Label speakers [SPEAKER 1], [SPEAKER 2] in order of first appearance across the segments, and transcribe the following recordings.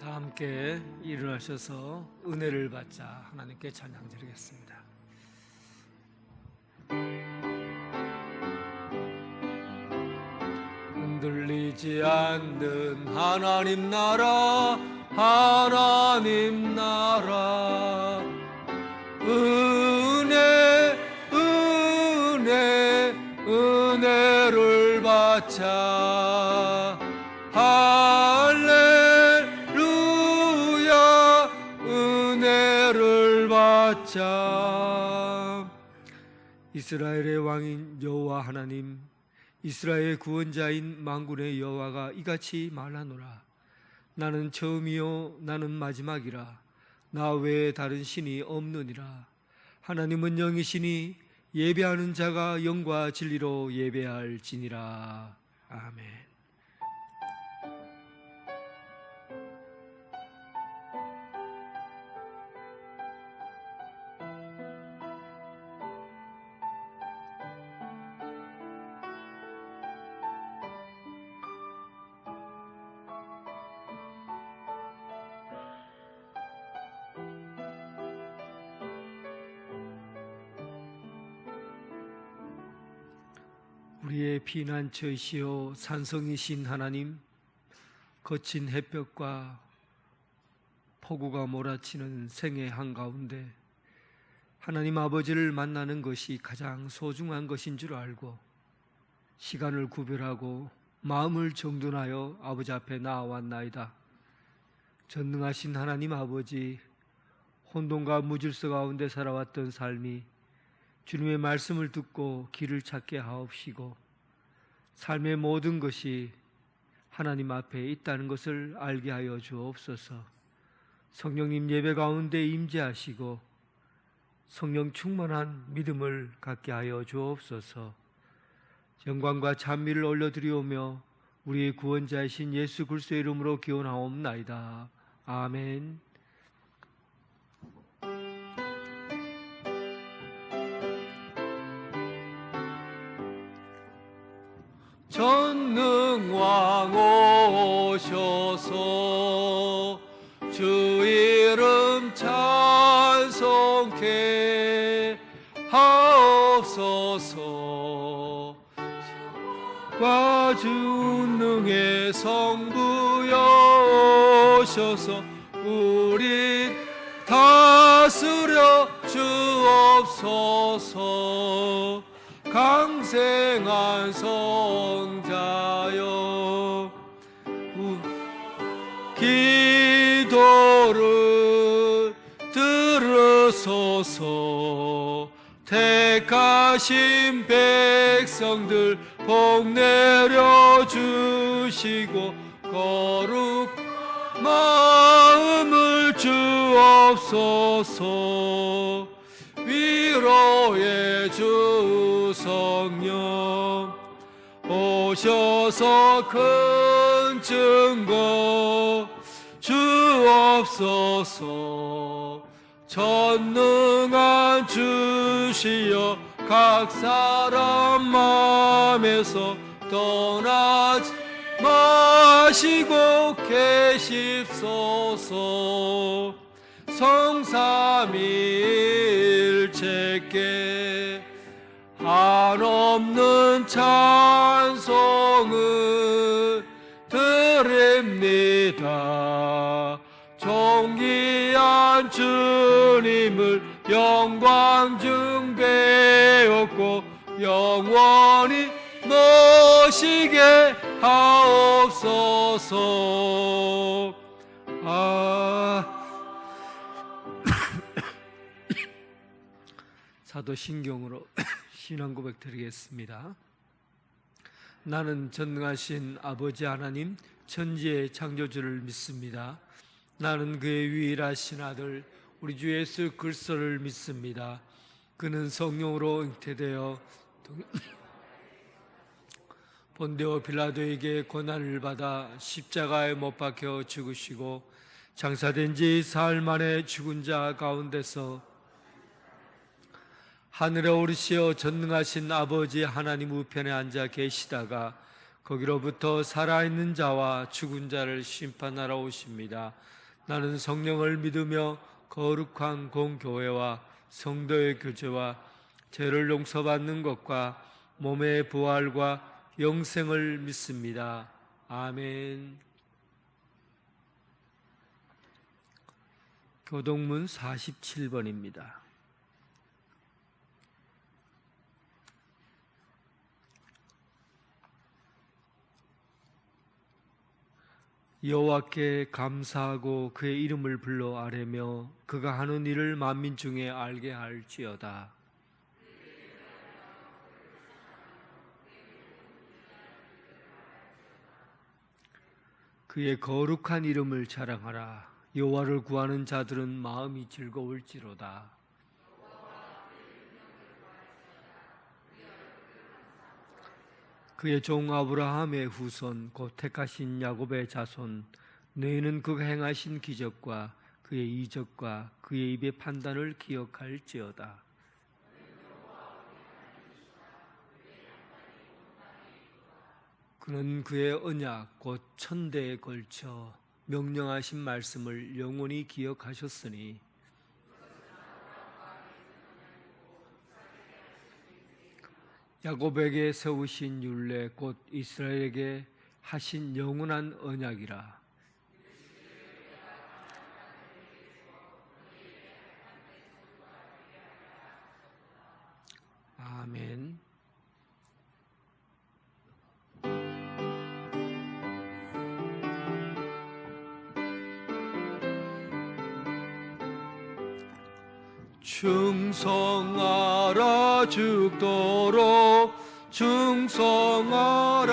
[SPEAKER 1] 다 함께 일어나셔서 은혜를 받자 하나님께 찬양 드리겠습니다. 흔들리지 않는 하나님 나라, 하나님 나라, 은혜를 받자. 할렐루야, 은혜를 받자. 이스라엘의 왕인 여호와 하나님, 이스라엘의 구원자인 만군의 여호와가 이같이 말하노라. 나는 처음이요 나는 마지막이라. 나 외에 다른 신이 없느니라. 하나님은 영이시니 예배하는 자가 영과 진리로 예배할지니라. 아멘. 우리의 피난처이시오 산성이신 하나님, 거친 햇볕과 폭우가 몰아치는 생의 한가운데 하나님 아버지를 만나는 것이 가장 소중한 것인 줄 알고 시간을 구별하고 마음을 정돈하여 아버지 앞에 나아왔나이다. 전능하신 하나님 아버지, 혼돈과 무질서 가운데 살아왔던 삶이 주님의 말씀을 듣고 길을 찾게 하옵시고 삶의 모든 것이 하나님 앞에 있다는 것을 알게 하여 주옵소서. 성령님 예배 가운데 임재하시고 성령 충만한 믿음을 갖게 하여 주옵소서. 영광과 찬미를 올려드리오며 우리의 구원자이신 예수 그리스도의 이름으로 기원하옵나이다. 아멘. 전능왕 오셔서 주 이름 찬송케 하옵소서. 과주능의 성부여 오셔서 우리 다스려 주옵소서. 강생한 성자여 기도를 들으소서. 택하신 백성들 복 내려 주시고 거룩 마음을 주옵소서. 위로의 주 성령 오셔서 큰 증거 주옵소서. 전능한 주시여 각 사람 마음에서 떠나지 마시고 계십소서. 성삼위일체께 한없는 찬송을 드립니다. 존귀한 주님을 영광 중배웠고 영원히 모시게 하옵소서. 사도신경으로 신앙 고백 드리겠습니다. 나는 전능하신 아버지 하나님 천지의 창조주를 믿습니다. 나는 그의 유일하신 아들 우리 주 예수 그리스도를 믿습니다. 그는 성령으로 잉태되어 본디오 빌라도에게 고난을 받아 십자가에 못 박혀 죽으시고 장사된 지 사흘 만에 죽은 자 가운데서 하늘에 오르시어 전능하신 아버지 하나님 우편에 앉아 계시다가 거기로부터 살아있는 자와 죽은 자를 심판하러 오십니다. 나는 성령을 믿으며 거룩한 공교회와 성도의 교제와 죄를 용서받는 것과 몸의 부활과 영생을 믿습니다. 아멘. 교동문 47번입니다. 여호와께 감사하고 그의 이름을 불러 아뢰며 그가 하는 일을 만민 중에 알게 할지어다. 그의 거룩한 이름을 자랑하라. 여호와를 구하는 자들은 마음이 즐거울지로다. 그의 종 아브라함의 후손 곧 택하신 야곱의 자손, 너희는 그가 행하신 기적과 그의 이적과 그의 입의 판단을 기억할지어다. 그는 그의 언약 곧 천대에 걸쳐 명령하신 말씀을 영원히 기억하셨으니 야곱에게 세우신 율례 곧 이스라엘에게 하신 영원한 언약이라. 아멘. 충성하라 죽도록 충성하라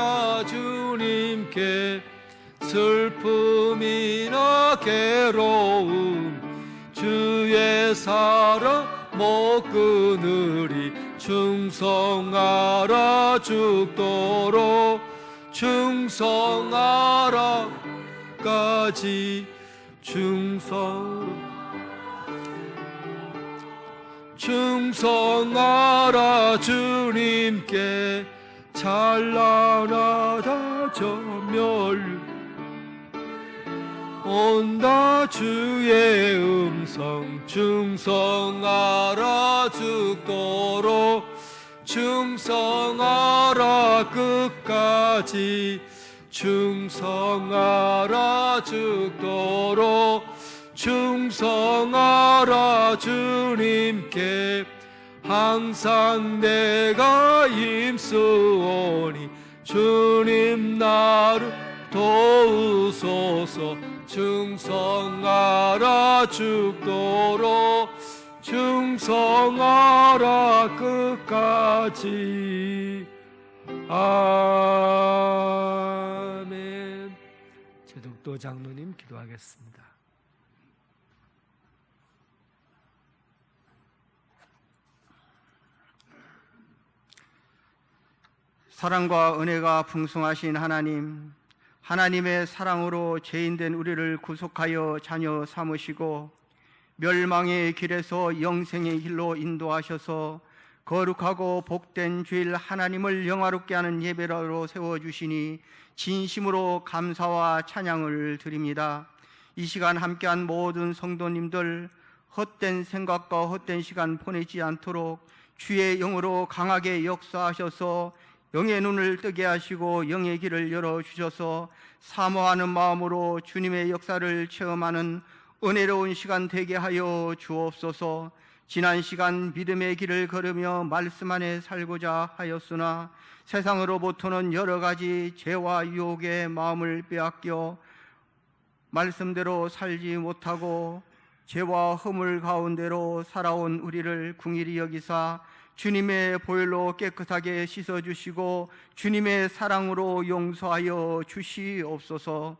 [SPEAKER 1] 주님께 슬픔이나 괴로움 주의 사랑 못 끊으리 충성하라 죽도록 충성하라까지 충성하라 주님께 찬란하다 전멸 온다 주의 음성 충성하라 죽도록 충성하라 끝까지 충성하라 죽도록 충성하라 주님께 항상 내가 힘쓰오니 주님 나를 도우소서 충성하라 죽도록 충성하라 끝까지 아멘. 제독도 장로님 기도하겠습니다.
[SPEAKER 2] 사랑과 은혜가 풍성하신 하나님, 하나님의 사랑으로 죄인된 우리를 구속하여 자녀 삼으시고 멸망의 길에서 영생의 길로 인도하셔서 거룩하고 복된 주일 하나님을 영화롭게 하는 예배로 세워주시니 진심으로 감사와 찬양을 드립니다. 이 시간 함께한 모든 성도님들 헛된 생각과 헛된 시간 보내지 않도록 주의 영으로 강하게 역사하셔서 영의 눈을 뜨게 하시고 영의 길을 열어주셔서 사모하는 마음으로 주님의 역사를 체험하는 은혜로운 시간 되게 하여 주옵소서. 지난 시간 믿음의 길을 걸으며 말씀 안에 살고자 하였으나 세상으로부터는 여러 가지 죄와 유혹의 마음을 빼앗겨 말씀대로 살지 못하고 죄와 허물 가운데로 살아온 우리를 긍휼히 여기사 주님의 보혈로 깨끗하게 씻어주시고 주님의 사랑으로 용서하여 주시옵소서.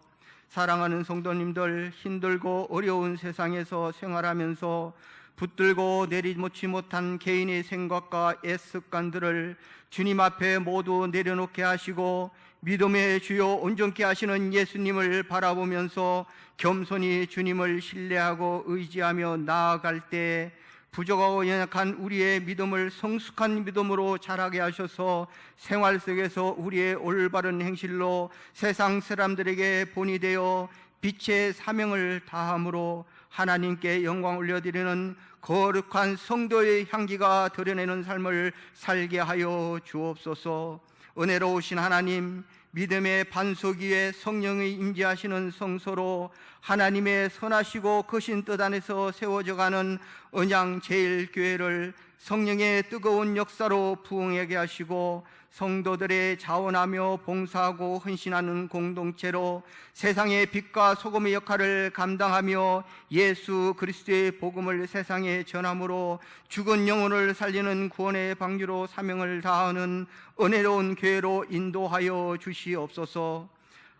[SPEAKER 2] 사랑하는 성도님들, 힘들고 어려운 세상에서 생활하면서 붙들고 내리놓지 못한 개인의 생각과 애습관들을 주님 앞에 모두 내려놓게 하시고 믿음의 주요 온전케 하시는 예수님을 바라보면서 겸손히 주님을 신뢰하고 의지하며 나아갈 때 부족하고 연약한 우리의 믿음을 성숙한 믿음으로 자라게 하셔서 생활 속에서 우리의 올바른 행실로 세상 사람들에게 본이 되어 빛의 사명을 다함으로 하나님께 영광 올려드리는 거룩한 성도의 향기가 드러내는 삶을 살게 하여 주옵소서. 은혜로우신 하나님, 믿음의 반석 위에 성령의 임재하시는 성소로 하나님의 선하시고 크신 뜻 안에서 세워져가는 언양 제일교회를 성령의 뜨거운 역사로 부흥하게 하시고 성도들의 자원하며 봉사하고 헌신하는 공동체로 세상의 빛과 소금의 역할을 감당하며 예수 그리스도의 복음을 세상에 전함으로 죽은 영혼을 살리는 구원의 방주로 사명을 다하는 은혜로운 교회로 인도하여 주시옵소서.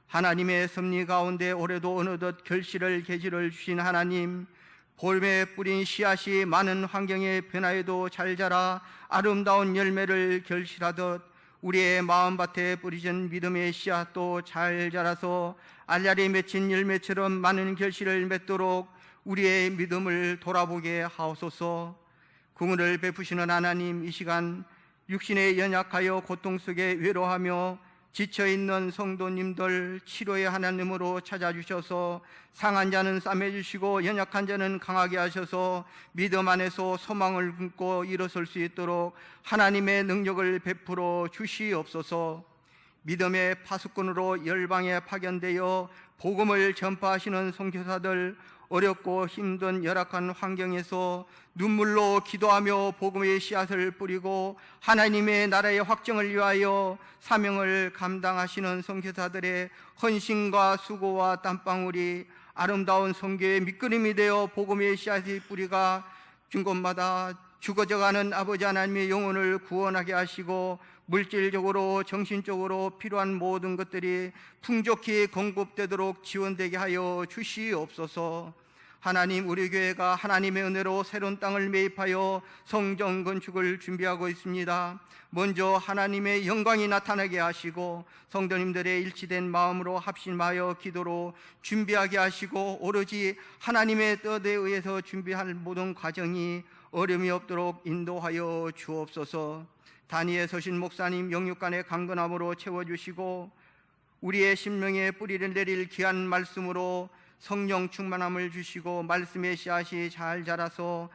[SPEAKER 2] 하나님의 섭리 가운데 올해도 어느덧 결실을 계지를 주신 하나님, 봄에 뿌린 씨앗이 많은 환경의 변화에도 잘 자라 아름다운 열매를 결실하듯 우리의 마음밭에 뿌리진 믿음의 씨앗도 잘 자라서 알알이 맺힌 열매처럼 많은 결실을 맺도록 우리의 믿음을 돌아보게 하옵소서. 구원을 베푸시는 하나님, 이 시간 육신에 연약하여 고통 속에 외로워하며 지쳐있는 성도님들 치료의 하나님으로 찾아주셔서 상한 자는 싸매주시고 연약한 자는 강하게 하셔서 믿음 안에서 소망을 품고 일어설 수 있도록 하나님의 능력을 베풀어 주시옵소서. 믿음의 파수꾼으로 열방에 파견되어 복음을 전파하시는 선교사들, 어렵고 힘든 열악한 환경에서 눈물로 기도하며 복음의 씨앗을 뿌리고 하나님의 나라의 확정을 위하여 사명을 감당하시는 선교사들의 헌신과 수고와 땀방울이 아름다운 선교의 밑그림이 되어 복음의 씨앗의 뿌리가 준 곳마다 죽어져가는 아버지 하나님의 영혼을 구원하게 하시고 물질적으로 정신적으로 필요한 모든 것들이 풍족히 공급되도록 지원되게 하여 주시옵소서. 하나님, 우리 교회가 하나님의 은혜로 새로운 땅을 매입하여 성전 건축을 준비하고 있습니다. 먼저 하나님의 영광이 나타나게 하시고 성도님들의 일치된 마음으로 합심하여 기도로 준비하게 하시고 오로지 하나님의 뜻에 의해서 준비할 모든 과정이 어려움이 없도록 인도하여 주옵소서. 단위에 서신 목사님 영육간의 강건함으로 채워주시고 우리의 심령에 뿌리를 내릴 귀한 말씀으로 성령 충만함을 주시고 말씀의 씨앗이 잘 자라서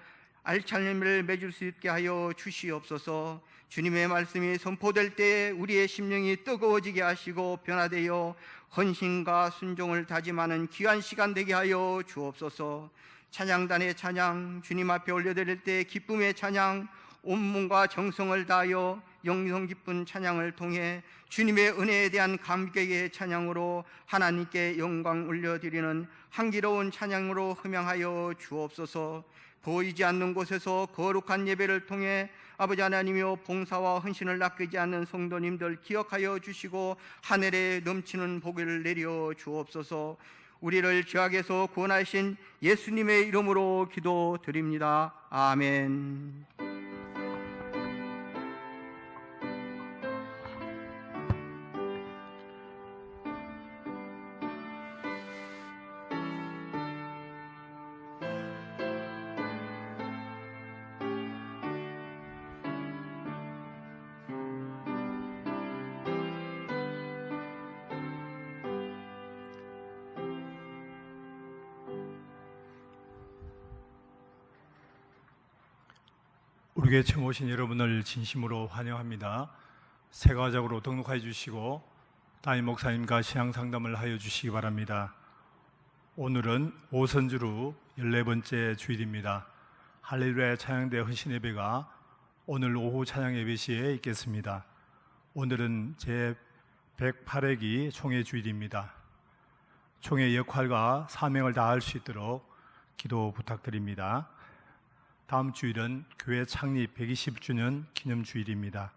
[SPEAKER 2] 알찬 열매를 맺을 수 있게 하여 주시옵소서. 주님의 말씀이 선포될 때에 우리의 심령이 뜨거워지게 하시고 변화되어 헌신과 순종을 다짐하는 귀한 시간 되게 하여 주옵소서. 찬양단의 찬양, 주님 앞에 올려드릴 때 기쁨의 찬양, 온 몸과 정성을 다하여 영성 깊은 찬양을 통해 주님의 은혜에 대한 감격의 찬양으로 하나님께 영광 올려드리는 향기로운 찬양으로 흠양하여 주옵소서. 보이지 않는 곳에서 거룩한 예배를 통해 아버지 하나님이여 봉사와 헌신을 아끼지 않는 성도님들 기억하여 주시고 하늘에 넘치는 복을 내려 주옵소서. 우리를 죄악에서 구원하신 예수님의 이름으로 기도드립니다. 아멘.
[SPEAKER 3] 우리 교회 처음 오신 여러분을 진심으로 환영합니다. 새가족으로 등록해 주시고 담임 목사님과 신앙 상담을 하여 주시기 바랍니다. 오늘은 오선주로 14번째 주일입니다. 할렐루야 찬양대 헌신 예배가 오늘 오후 찬양 예배 시에 있겠습니다. 오늘은 제 108회기 총회 주일입니다. 총회 역할과 사명을 다할 수 있도록 기도 부탁드립니다. 다음 주일은 교회 창립 120주년 기념주일입니다.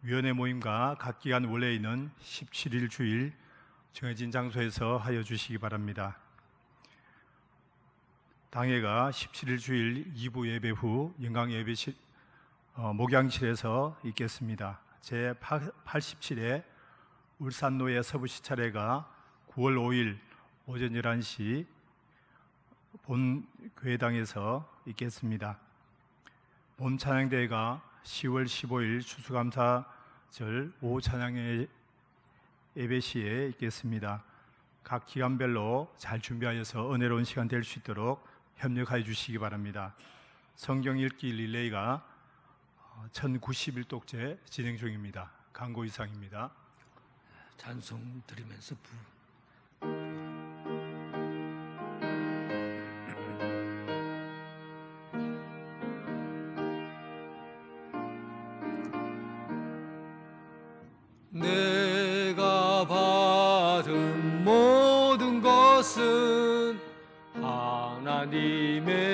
[SPEAKER 3] 위원회 모임과 각 기간 원래에는 17일 주일 정해진 장소에서 하여 주시기 바랍니다. 당회가 17일 주일 2부 예배 후 영광 예배실 목양실에서 있겠습니다. 제87회 울산노예 서부시 차례가 9월 5일 오전 11시 본 교회당에서 있겠습니다. 본 찬양대회가 10월 15일 추수감사절 오후 찬양 예배 시에 있겠습니다. 각 기간별로 잘 준비하여서 은혜로운 시간 될 수 있도록 협력하여 주시기 바랍니다. 성경 읽기 릴레이가 1091독째 진행 중입니다. 광고 이상입니다.
[SPEAKER 1] 찬송 드리면서 내가 받은 모든 것은 하나님의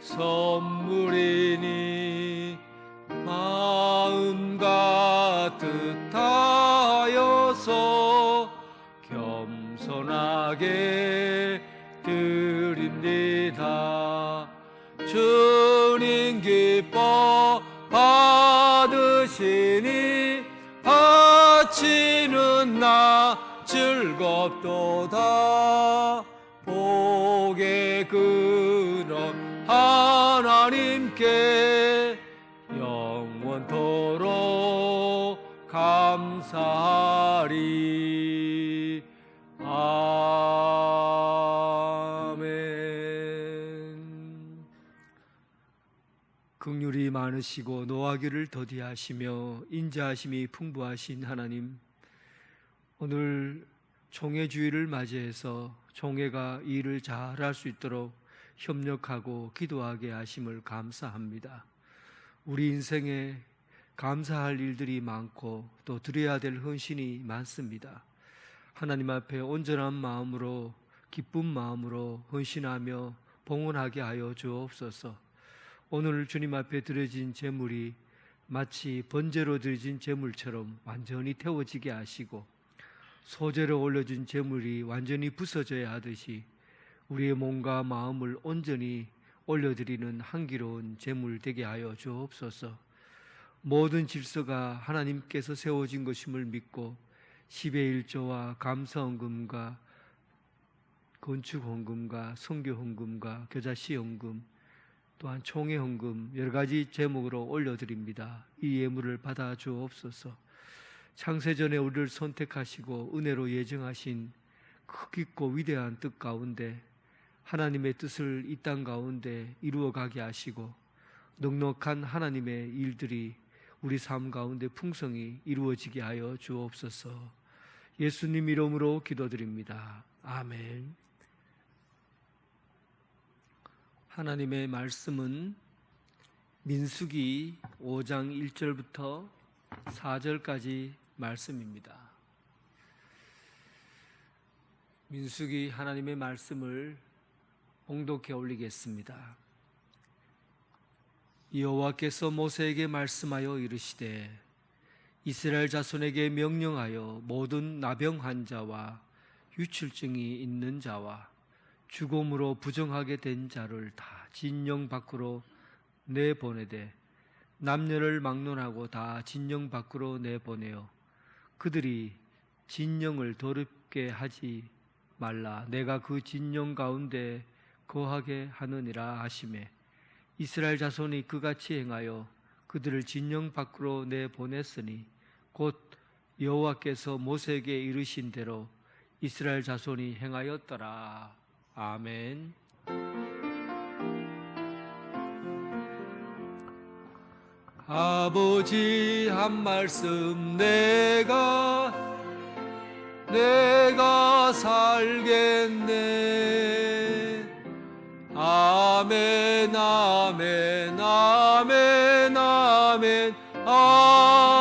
[SPEAKER 1] 선물이니 마음 가득하여서 겸손하게 드립니다. 주님 기뻐 받으시니 바치는 나 즐겁도다. 복의 근원 하나님께 영원토록 감사하리. 아멘. 긍휼이 많으시고 노하기를 더디하시며 인자하심이 풍부하신 하나님, 오늘 총회주의를 맞이해서 총회가 일을 잘할 수 있도록 협력하고 기도하게 하심을 감사합니다. 우리 인생에 감사할 일들이 많고 또 드려야 될 헌신이 많습니다. 하나님 앞에 온전한 마음으로 기쁜 마음으로 헌신하며 봉헌하게 하여 주옵소서. 오늘 주님 앞에 드려진 제물이 마치 번제로 드려진 제물처럼 완전히 태워지게 하시고 소제로 올려진 제물이 완전히 부서져야 하듯이 우리의 몸과 마음을 온전히 올려드리는 향기로운 제물 되게 하여 주옵소서. 모든 질서가 하나님께서 세워진 것임을 믿고 10의 1조와 감사헌금과 건축헌금과 선교헌금과 교자시헌금 또한 총회헌금 여러 가지 제목으로 올려드립니다. 이 예물을 받아 주옵소서. 창세전에 우리를 선택하시고 은혜로 예정하신 크고 위대한 뜻 가운데 하나님의 뜻을 이 땅 가운데 이루어가게 하시고 넉넉한 하나님의 일들이 우리 삶 가운데 풍성히 이루어지게 하여 주옵소서. 예수님 이름으로 기도드립니다. 아멘. 하나님의 말씀은 민수기 5장 1절부터 4절까지 말씀입니다. 민수기 하나님의 말씀을 봉독해 올리겠습니다. 여호와께서 모세에게 말씀하여 이르시되 이스라엘 자손에게 명령하여 모든 나병 자와 유출증이 있는 자와 죽음으로 부정하게 된 자를 다 진영 밖으로 내보내되 남녀를 막론하고 다 진영 밖으로 내보내어 그들이 진영을 더럽게 하지 말라. 내가 그 진영 가운데 거하게 하느니라 하시매 이스라엘 자손이 그같이 행하여 그들을 진영 밖으로 내보냈으니 곧 여호와께서 모세에게 이르신 대로 이스라엘 자손이 행하였더라. 아멘. 아버지 한 말씀 내가 살겠네. 아멘 아멘 아멘 아멘 아멘.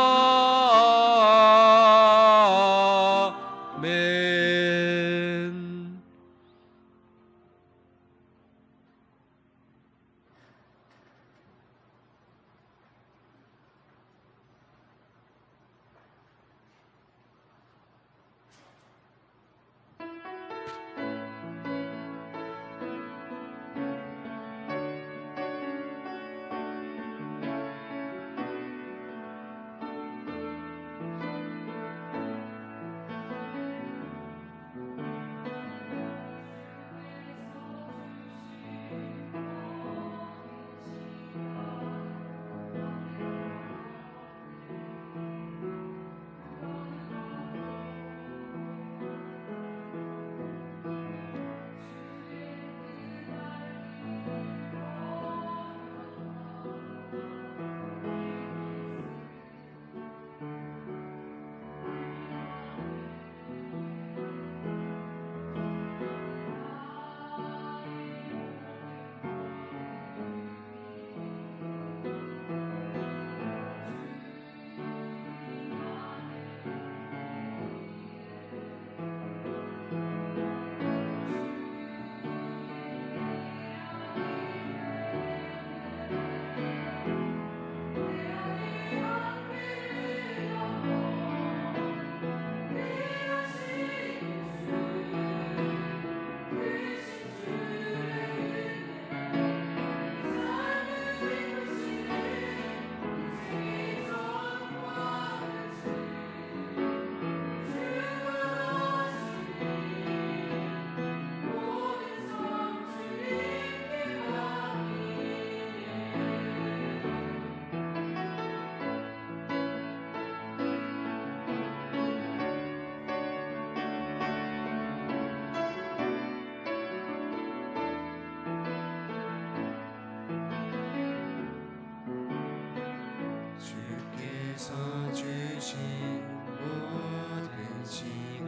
[SPEAKER 4] 주신 모든 시간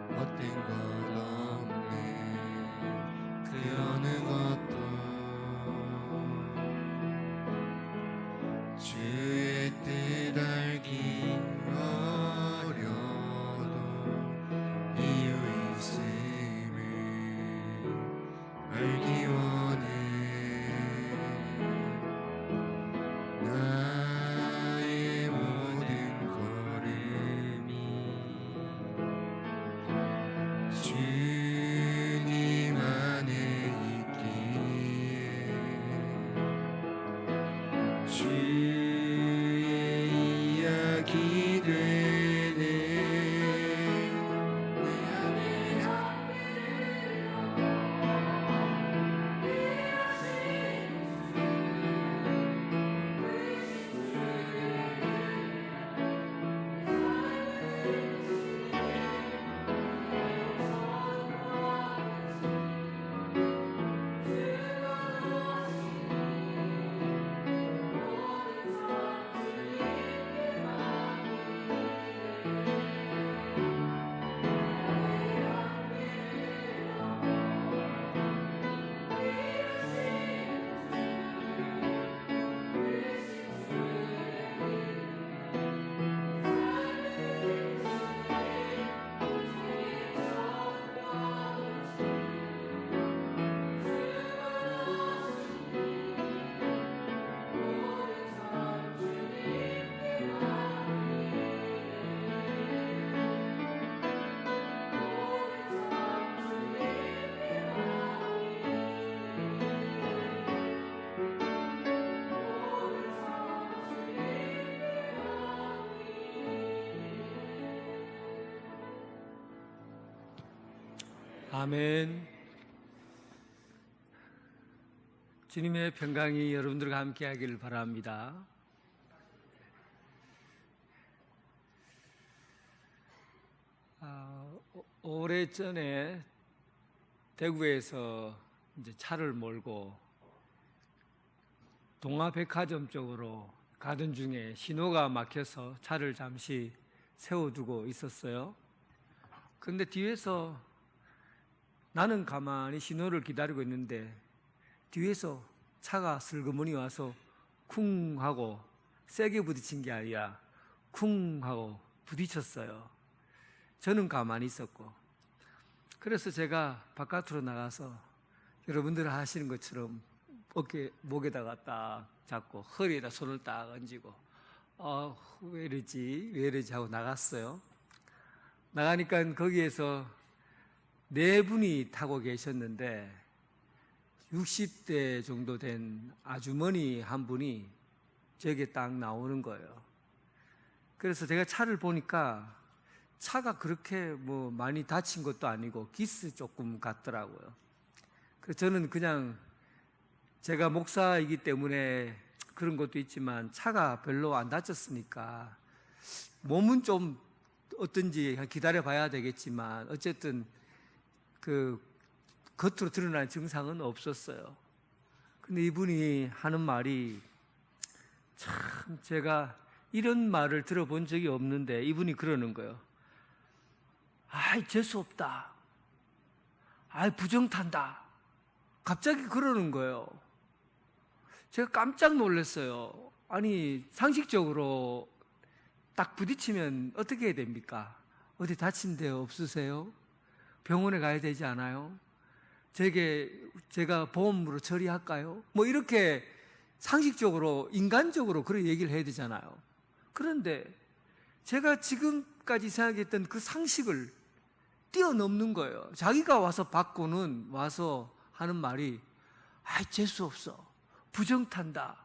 [SPEAKER 4] 못된 것 없네 그 어느 것도 주의 뜻 알기 어려도 이유 있음을 알기 원해 나의 모든 걸음이 주님 안에 있기에 주의 이야기 되네 내 안에
[SPEAKER 1] 아멘. 주님의 평강이 여러분들과 함께하기를 바랍니다. 오래전에 대구에서 이제 차를 몰고 동화백화점 쪽으로 가던 중에 신호가 막혀서 차를 잠시 세워두고 있었어요. 근데 뒤에서 나는 가만히 신호를 기다리고 있는데 뒤에서 차가 슬그머니 와서 쿵 하고 세게 부딪힌 게 아니라 쿵 하고 부딪혔어요. 저는 가만히 있었고, 그래서 제가 바깥으로 나가서 여러분들 하시는 것처럼 목에다가 딱 잡고 허리에다 손을 딱 얹고 왜 이러지 하고 나갔어요. 나가니까 거기에서 네 분이 타고 계셨는데 60대 정도 된 아주머니 한 분이 저에게 딱 나오는 거예요. 그래서 제가 차를 보니까 차가 그렇게 뭐 많이 다친 것도 아니고 기스 조금 같더라고요. 그래서 저는 그냥 제가 목사이기 때문에 그런 것도 있지만 차가 별로 안 다쳤으니까 몸은 좀 어떤지 기다려 봐야 되겠지만 어쨌든 그 겉으로 드러나는 증상은 없었어요. 근데 이분이 하는 말이 참 제가 이런 말을 들어본 적이 없는데 이분이 그러는 거예요. 아이 재수없다. 아이 부정탄다. 갑자기 그러는 거예요. 제가 깜짝 놀랐어요. 아니 상식적으로 딱 부딪히면 어떻게 해야 됩니까? 어디 다친 데 없으세요? 병원에 가야 되지 않아요? 제가 보험으로 처리할까요? 뭐 이렇게 상식적으로 인간적으로 그런 얘기를 해야 되잖아요. 그런데 제가 지금까지 생각했던 그 상식을 뛰어넘는 거예요. 자기가 와서 받고는 와서 하는 말이 아이 재수없어. 부정탄다.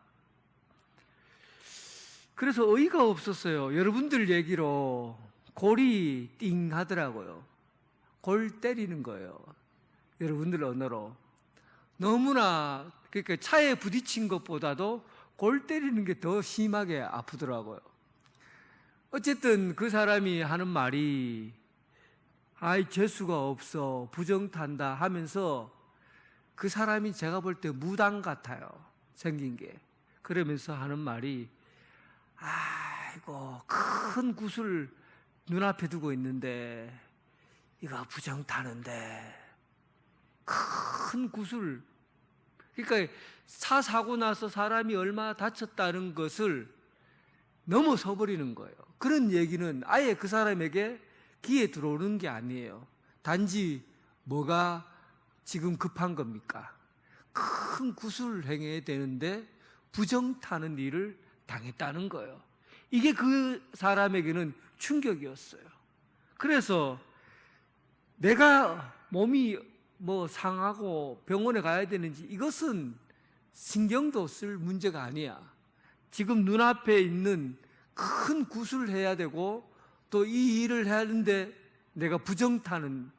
[SPEAKER 1] 그래서 어이가 없었어요. 여러분들 얘기로 골이 띵 하더라고요. 골 때리는 거예요. 여러분들 언어로. 너무나 그러니까 차에 부딪힌 것보다도 골 때리는 게 더 심하게 아프더라고요. 어쨌든 그 사람이 하는 말이 아이 재수가 없어 부정탄다 하면서 그 사람이 제가 볼 때 무당 같아요. 생긴 게. 그러면서 하는 말이 아이고 아이고, 큰 굿을 눈앞에 두고 있는데 이거 부정 타는데 큰 굿을, 그러니까 차 사고 나서 사람이 얼마나 다쳤다는 것을 넘어서 버리는 거예요. 그런 얘기는 아예 그 사람에게 귀에 들어오는 게 아니에요. 단지 뭐가 지금 급한 겁니까? 큰 굿을 행해야 되는데 부정 타는 일을 당했다는 거예요. 이게 그 사람에게는 충격이었어요. 그래서 내가 몸이 뭐 상하고 병원에 가야 되는지 이것은 신경도 쓸 문제가 아니야. 지금 눈앞에 있는 큰 굿을 해야 되고 또 이 일을 해야 하는데 내가 부정 타는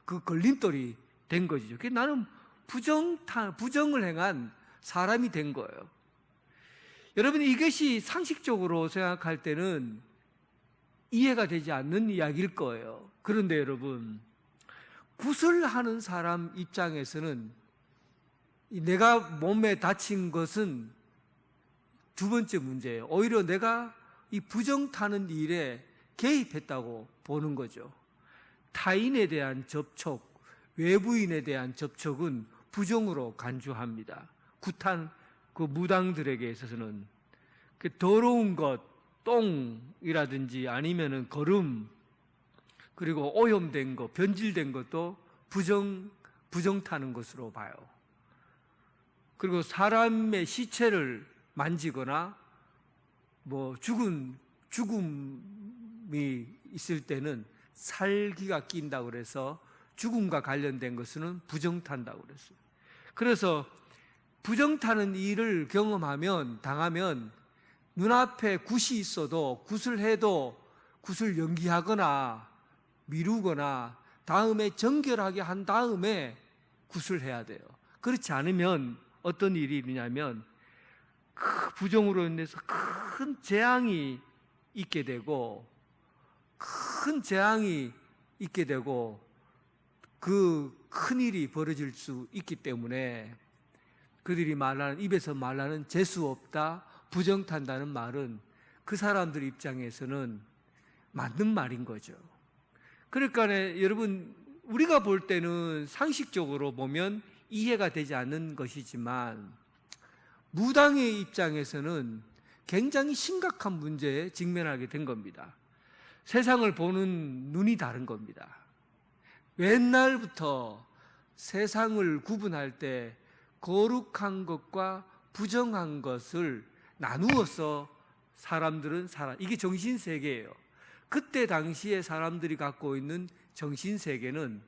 [SPEAKER 1] 그 걸림돌이 된 거죠. 그래서 나는 부정을 행한 사람이 된 거예요. 여러분, 이것이 상식적으로 생각할 때는 이해가 되지 않는 이야기일 거예요. 그런데 여러분, 굿을 하는 사람 입장에서는 내가 몸에 다친 것은 두 번째 문제예요. 오히려 내가 이 부정 타는 일에 개입했다고 보는 거죠. 타인에 대한 접촉, 외부인에 대한 접촉은 부정으로 간주합니다. 굿한 그 무당들에게 있어서는 그 더러운 것, 똥이라든지 아니면은 거름, 그리고 오염된 것, 변질된 것도 부정 타는 것으로 봐요. 그리고 사람의 시체를 만지거나 뭐 죽음이 있을 때는 살기가 낀다고 그래서 죽음과 관련된 것은 부정 탄다고 그랬어요. 그래서 부정 타는 일을 당하면 눈앞에 굿이 있어도 굿을 해도 굿을 연기하거나 미루거나 다음에 정결하게 한 다음에 굿을 해야 돼요. 그렇지 않으면 어떤 일이 있냐면 그 부정으로 인해서 큰 재앙이 있게 되고 그 큰일이 벌어질 수 있기 때문에 그들이 입에서 말하는 재수 없다, 부정 탄다는 말은 그 사람들 입장에서는 맞는 말인 거죠. 그러니까 여러분, 우리가 볼 때는 상식적으로 보면 이해가 되지 않는 것이지만 무당의 입장에서는 굉장히 심각한 문제에 직면하게 된 겁니다. 세상을 보는 눈이 다른 겁니다. 옛날부터 세상을 구분할 때 거룩한 것과 부정한 것을 나누어서 사람들은 이게 정신세계예요. 그때 당시에 사람들이 갖고 있는 정신세계는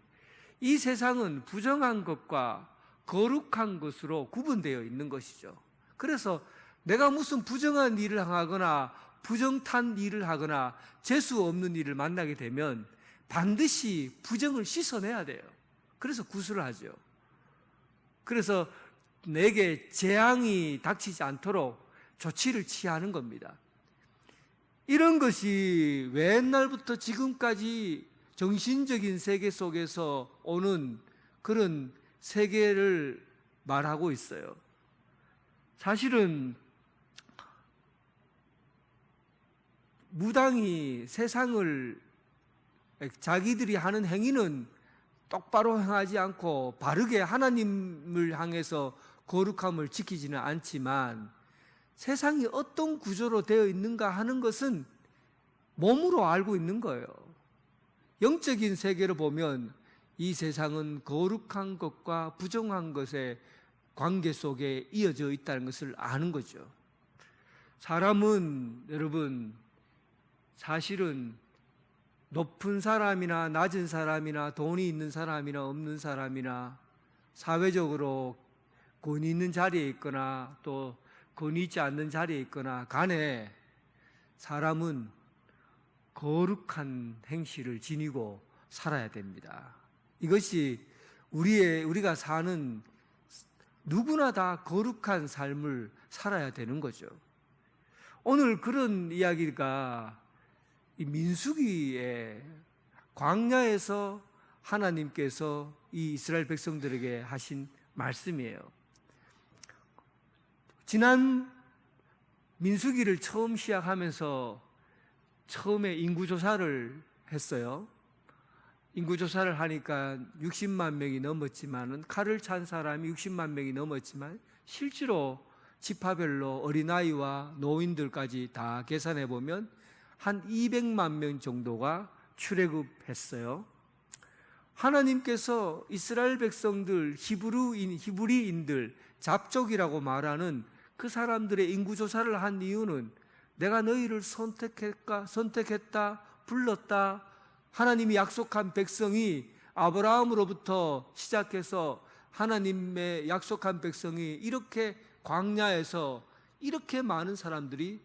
[SPEAKER 1] 이 세상은 부정한 것과 거룩한 것으로 구분되어 있는 것이죠. 그래서 내가 무슨 부정한 일을 하거나 부정탄 일을 하거나 재수 없는 일을 만나게 되면 반드시 부정을 씻어내야 돼요. 그래서 구술을 하죠. 그래서 내게 재앙이 닥치지 않도록 조치를 취하는 겁니다. 이런 것이 왜 옛날부터 지금까지 정신적인 세계 속에서 오는 그런 세계를 말하고 있어요. 사실은 무당이 세상을 자기들이 하는 행위는 똑바로 행하지 않고 바르게 하나님을 향해서 거룩함을 지키지는 않지만 세상이 어떤 구조로 되어 있는가 하는 것은 몸으로 알고 있는 거예요. 영적인 세계로 보면 이 세상은 거룩한 것과 부정한 것의 관계 속에 이어져 있다는 것을 아는 거죠. 사람은 여러분 사실은 높은 사람이나 낮은 사람이나 돈이 있는 사람이나 없는 사람이나 사회적으로 권위 있는 자리에 있거나 또 권위 있지 않는 자리에 있거나 간에 사람은 거룩한 행실을 지니고 살아야 됩니다. 이것이 우리가 사는 누구나 다 거룩한 삶을 살아야 되는 거죠. 오늘 그런 이야기가 이 민수기의 광야에서 하나님께서 이 이스라엘 백성들에게 하신 말씀이에요. 지난 민수기를 처음 시작하면서 처음에 인구조사를 했어요. 인구조사를 하니까 60만 명이 넘었지만은, 칼을 찬 사람이 60만 명이 넘었지만, 실제로 지파별로 어린아이와 노인들까지 다 계산해 보면 한 200만 명 정도가 출애굽했어요. 하나님께서 이스라엘 백성들, 히브리인들, 잡족이라고 말하는 그 사람들의 인구조사를 한 이유는, 내가 너희를 선택했다, 불렀다, 하나님이 약속한 백성이, 아브라함으로부터 시작해서 하나님의 약속한 백성이 이렇게 광야에서 이렇게 많은 사람들이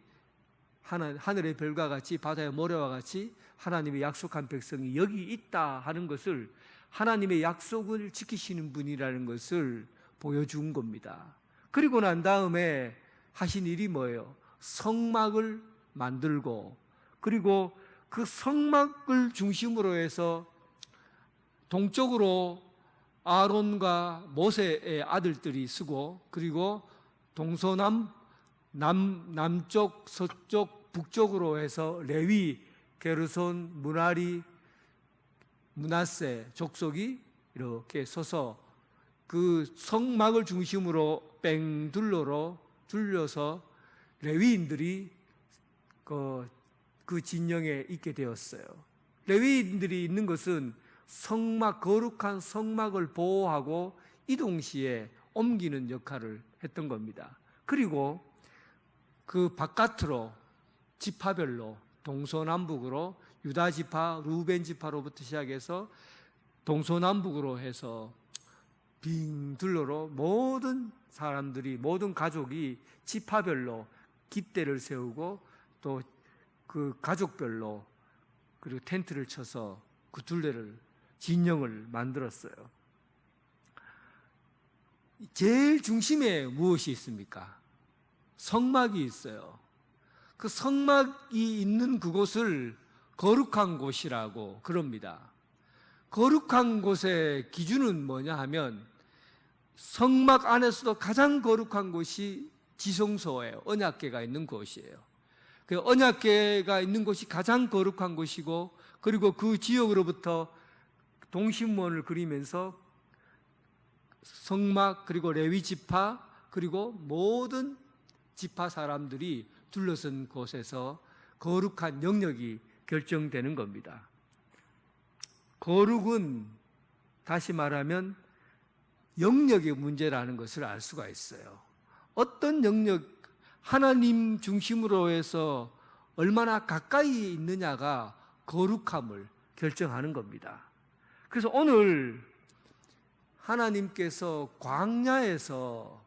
[SPEAKER 1] 하늘의 별과 같이, 바다의 모래와 같이 하나님의 약속한 백성이 여기 있다 하는 것을, 하나님의 약속을 지키시는 분이라는 것을 보여준 겁니다. 그리고 난 다음에 하신 일이 뭐예요? 성막을 만들고, 그리고 그 성막을 중심으로 해서 동쪽으로 아론과 모세의 아들들이 쓰고, 그리고 남쪽, 서쪽, 북쪽으로 해서 레위, 게르손, 무라리, 므낫세 족속이 이렇게 서서 그 성막을 중심으로 뺑 둘러서 레위인들이 그 진영에 있게 되었어요. 레위인들이 있는 것은 거룩한 성막을 보호하고 이 동시에 옮기는 역할을 했던 겁니다. 그리고 그 바깥으로 지파별로 동서남북으로, 유다 지파, 루벤 지파로부터 시작해서 동서남북으로 해서 빙 둘러로 모든 사람들이, 모든 가족이 지파별로 깃대를 세우고, 또 그 가족별로 그리고 텐트를 쳐서 그 둘레를, 진영을 만들었어요. 제일 중심에 무엇이 있습니까? 성막이 있어요. 그 성막이 있는 그곳을 거룩한 곳이라고 그럽니다. 거룩한 곳의 기준은 뭐냐 하면, 성막 안에서도 가장 거룩한 곳이 지성소예요. 언약궤가 있는 곳이에요. 그 언약궤가 있는 곳이 가장 거룩한 곳이고, 그리고 그 지역으로부터 동심원을 그리면서 성막, 그리고 레위 지파, 그리고 모든 지파 사람들이 둘러선 곳에서 거룩한 영역이 결정되는 겁니다. 거룩은 다시 말하면 영역의 문제라는 것을 알 수가 있어요. 어떤 영역, 하나님 중심으로 해서 얼마나 가까이 있느냐가 거룩함을 결정하는 겁니다. 그래서 오늘 하나님께서 광야에서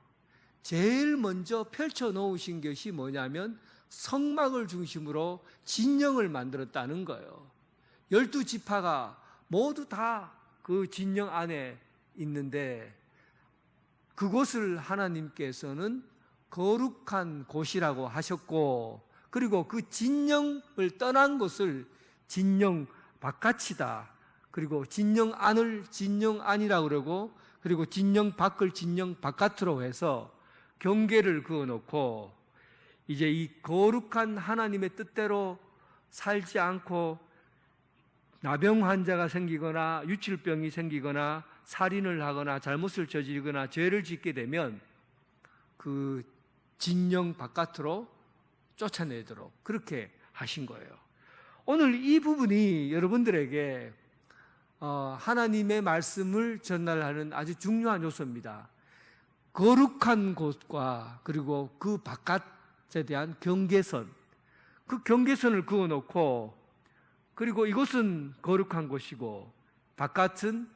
[SPEAKER 1] 제일 먼저 펼쳐 놓으신 것이 뭐냐면, 성막을 중심으로 진영을 만들었다는 거예요. 12지파가 모두 다 그 진영 안에 있는데, 그곳을 하나님께서는 거룩한 곳이라고 하셨고, 그리고 그 진영을 떠난 곳을 진영 바깥이다, 그리고 진영 안을 진영 안이라고 그러고, 그리고 진영 밖을 진영 바깥으로 해서 경계를 그어놓고, 이제 이 거룩한 하나님의 뜻대로 살지 않고 나병 환자가 생기거나 유출병이 생기거나 살인을 하거나 잘못을 저지르거나 죄를 짓게 되면 그 진영 바깥으로 쫓아내도록 그렇게 하신 거예요. 오늘 이 부분이 여러분들에게 하나님의 말씀을 전달하는 아주 중요한 요소입니다. 거룩한 곳과 그리고 그 바깥에 대한 경계선, 그 경계선을 그어놓고, 그리고 이곳은 거룩한 곳이고 바깥은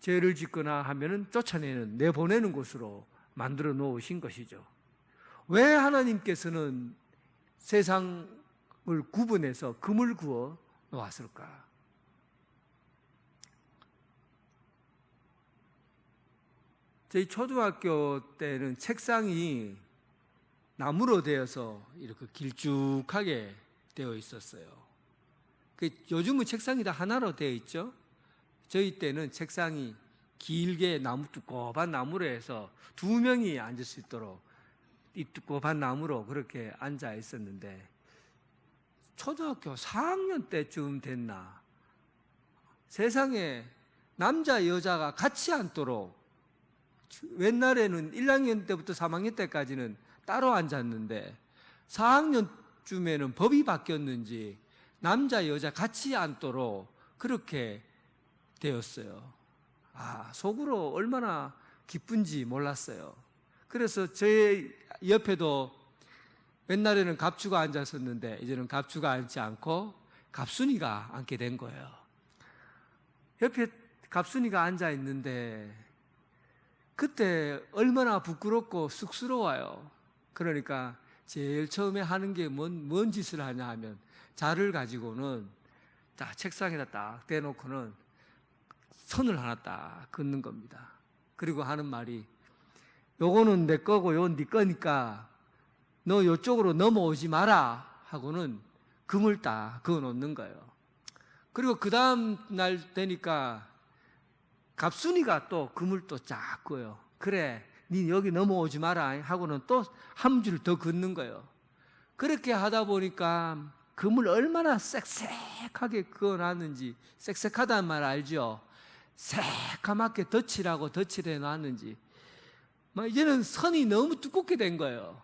[SPEAKER 1] 죄를 짓거나 하면은 쫓아내는, 내보내는 곳으로 만들어 놓으신 것이죠. 왜 하나님께서는 세상을 구분해서 금을 구워 놓았을까? 저희 초등학교 때는 책상이 나무로 되어서 이렇게 길쭉하게 되어 있었어요. 요즘은 책상이 다 하나로 되어 있죠. 저희 때는 책상이 길게 두꺼운 나무로 해서 2명이 앉을 수 있도록 이 두꺼운 나무로 그렇게 앉아 있었는데, 초등학교 4학년 때쯤 됐나, 세상에 남자 여자가 같이 앉도록, 옛날에는 1학년 때부터 3학년 때까지는 따로 앉았는데 4학년쯤에는 법이 바뀌었는지 남자 여자 같이 앉도록 그렇게 되었어요. 속으로 얼마나 기쁜지 몰랐어요. 그래서 제 옆에도 옛날에는 갑주가 앉았었는데 이제는 갑주가 앉지 않고 갑순이가 앉게 된 거예요. 옆에 갑순이가 앉아 있는데 그때 얼마나 부끄럽고 쑥스러워요. 그러니까 제일 처음에 하는 게 뭔 짓을 하냐 하면 자를 가지고는 딱 책상에다 딱 대놓고는 선을 하나 딱 긋는 겁니다. 그리고 하는 말이, 요거는 내 거고 요건 네 거니까 너 요쪽으로 넘어오지 마라 하고는 금을 딱 그어 놓는 거예요. 그리고 그 다음 날 되니까 갑순이가 또 금을 또 쫙 그어요. 그래, 니 여기 넘어오지 마라 하고는 또 한 줄 더 긋는 거예요. 그렇게 하다 보니까 금을 얼마나 쌕쌕하게 그어놨는지, 쌕쌕하다는 말 알죠? 새카맣게 덧칠하고 덧칠해 놨는지, 이제는 선이 너무 두껍게 된 거예요.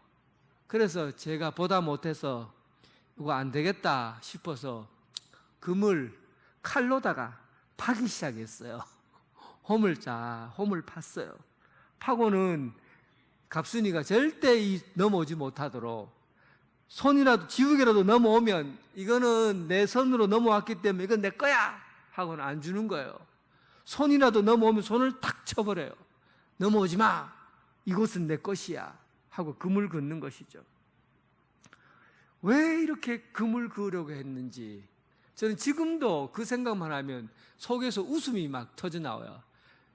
[SPEAKER 1] 그래서 제가 보다 못해서 이거 안 되겠다 싶어서 금을 칼로다가 파기 시작했어요. 홈을 팠어요. 파고는 갑순이가 절대 넘어오지 못하도록, 손이라도 지우개라도 넘어오면 이거는 내 손으로 넘어왔기 때문에 이건 내 거야 하고는 안 주는 거예요. 손이라도 넘어오면 손을 탁 쳐버려요. 넘어오지 마, 이곳은 내 것이야 하고 금을 긋는 것이죠. 왜 이렇게 금을 그으려고 했는지 저는 지금도 그 생각만 하면 속에서 웃음이 막 터져 나와요.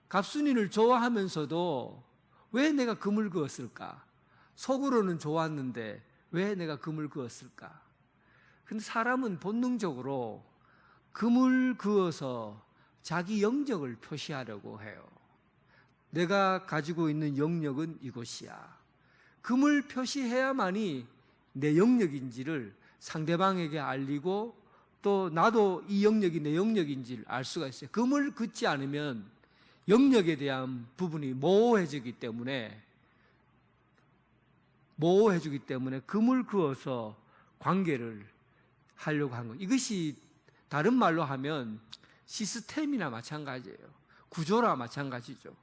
[SPEAKER 1] 갑순이를 좋아하면서도 왜 내가 금을 그었을까? 속으로는 좋았는데 왜 내가 금을 그었을까? 근데 사람은 본능적으로 금을 그어서 자기 영역을 표시하려고 해요. 내가 가지고 있는 영역은 이곳이야. 금을 표시해야만이 내 영역인지를 상대방에게 알리고 또 나도 이 영역이 내 영역인지를 알 수가 있어요. 금을 긋지 않으면 영역에 대한 부분이 모호해지기 때문에 금을 그어서 관계를 하려고 한 거예요. 이것이 다른 말로 하면 시스템이나 마찬가지예요. 구조나 마찬가지죠.